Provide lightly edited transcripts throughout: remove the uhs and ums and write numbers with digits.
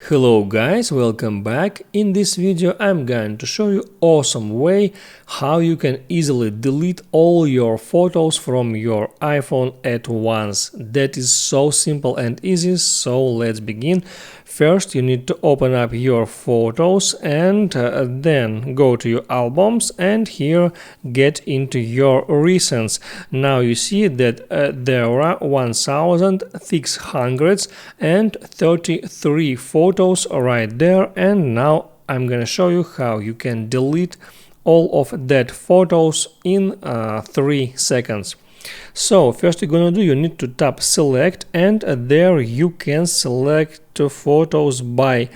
Hello guys, welcome back. In this video I'm going to show you awesome way how you can easily delete all your photos from your iPhone at once. That is so simple and easy, so let's begin. First you need to open up your photos and then go to your albums and here get into your recents. Now you see that there are 1633 photos right there, and now I'm gonna show you how you can delete all of that photos in 3 seconds. So first you're gonna do, you need to tap select, and there you can select photos by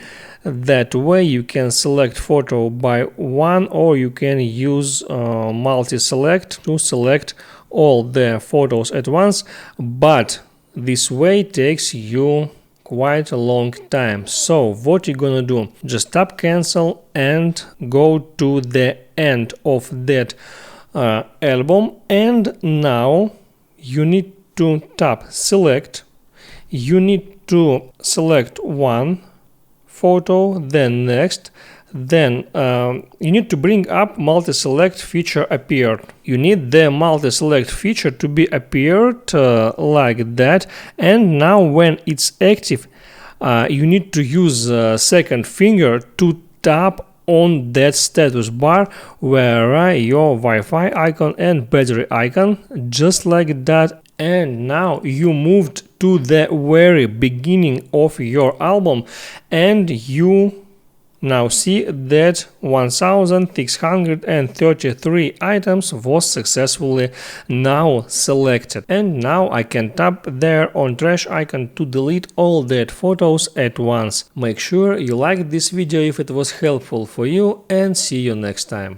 that way. You can select photo by one, or you can use multi-select to select all the photos at once, but this way takes you quite a long time. So what you're gonna do, just tap cancel and go to the end of that album, and now you need to tap select. You need to select one photo, then next, then you need to bring up multi-select feature appeared. You need the multi-select feature to be appeared like that, and now when it's active you need to use second finger to tap on that status bar where are your Wi-Fi icon and battery icon, just like that. And now you moved to the very beginning of your album, and you now see that 1633 items was successfully now selected. And now I can tap there on trash icon to delete all that photos at once. Make sure you like this video if it was helpful for you, and see you next time.